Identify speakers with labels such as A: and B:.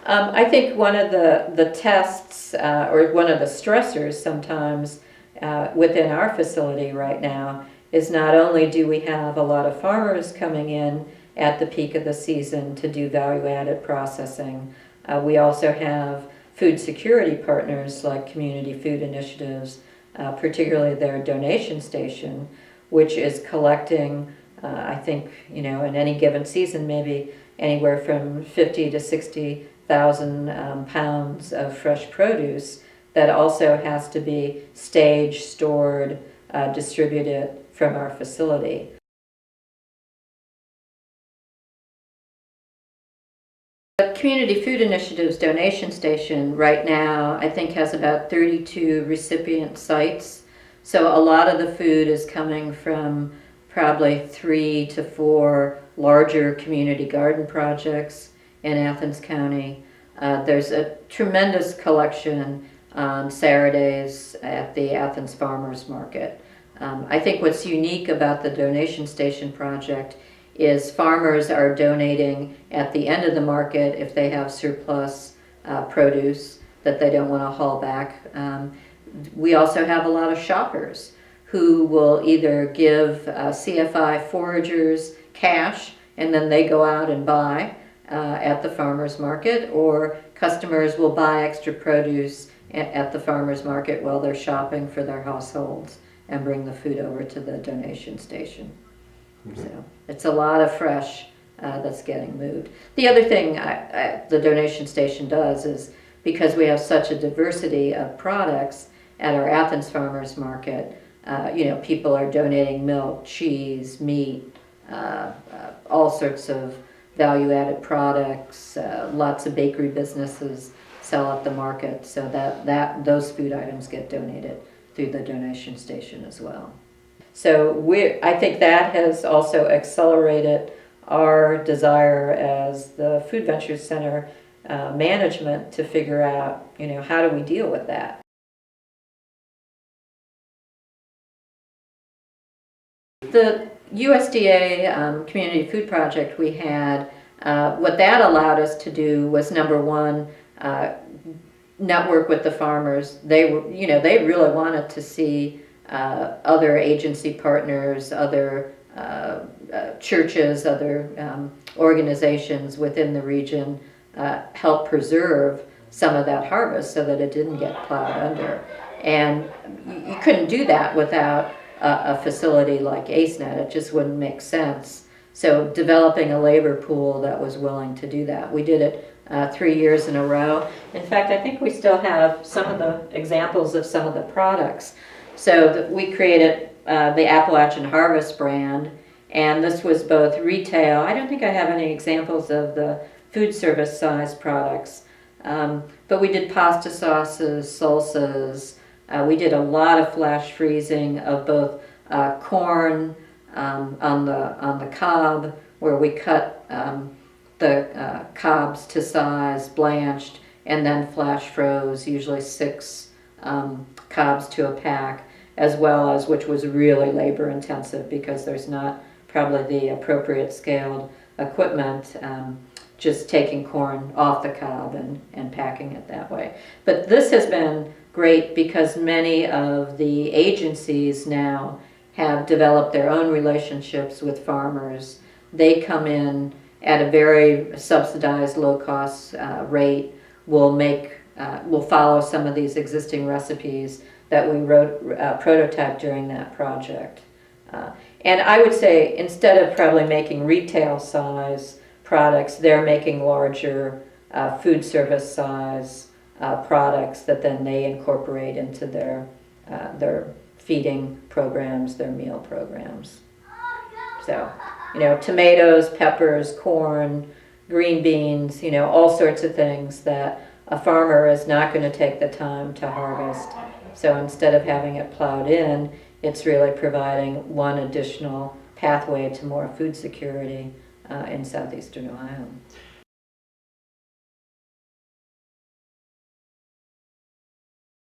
A: I think one of the tests or one of the stressors sometimes within our facility right now is not only do we have a lot of farmers coming in at the peak of the season to do value-added processing, we also have food security partners like community food initiatives, particularly their donation station, which is collecting, I think, in any given season, maybe anywhere from 50 to 60,000 pounds of fresh produce that also has to be staged, stored, distributed from our facility. The Community Food Initiative's donation station right now, I think, has about 32 recipient sites. So a lot of the food is coming from probably 3 to 4 larger community garden projects in Athens County. There's a tremendous collection on Saturdays at the Athens Farmers Market. I think what's unique about the donation station project is farmers are donating at the end of the market if they have surplus produce that they don't want to haul back. We also have a lot of shoppers who will either give CFI foragers cash and then they go out and buy at the farmers market, or customers will buy extra produce at the farmers market while they're shopping for their households and bring the food over to the donation station. Mm-hmm. So it's a lot of fresh that's getting moved. The other thing the donation station does is, because we have such a diversity of products at our Athens Farmers Market, people are donating milk, cheese, meat, all sorts of value-added products. Lots of bakery businesses sell at the market, so that those food items get donated through the donation station as well. So I think that has also accelerated our desire as the Food Ventures Center management to figure out, how do we deal with that? The USDA Community Food Project we had, what that allowed us to do was, number one, network with the farmers. They really wanted to see other agency partners, other churches, other organizations within the region help preserve some of that harvest so that it didn't get plowed under. And you couldn't do that without a facility like ACENet. It just wouldn't make sense. So developing a labor pool that was willing to do that. We did it 3 years in a row. In fact, I think we still have some of the examples of some of the products. So we created the Appalachian Harvest brand, and this was both retail. I don't think I have any examples of the food service size products, but we did pasta sauces, salsas. We did a lot of flash freezing of both corn on the cob, where we cut the cobs to size, blanched, and then flash froze, usually 6 cobs to a pack, as well as, which was really labor intensive because there's not probably the appropriate scaled equipment, just taking corn off the cob and packing it that way. But this has been great because many of the agencies now have developed their own relationships with farmers. They come in at a very subsidized, low-cost rate. We'll follow some of these existing recipes that we prototyped during that project. And I would say, instead of probably making retail size products, they're making larger food service size products that then they incorporate into their feeding programs, their meal programs. So, tomatoes, peppers, corn, green beans, all sorts of things that a farmer is not going to take the time to harvest. So instead of having it plowed in, it's really providing one additional pathway to more food security in southeastern Ohio.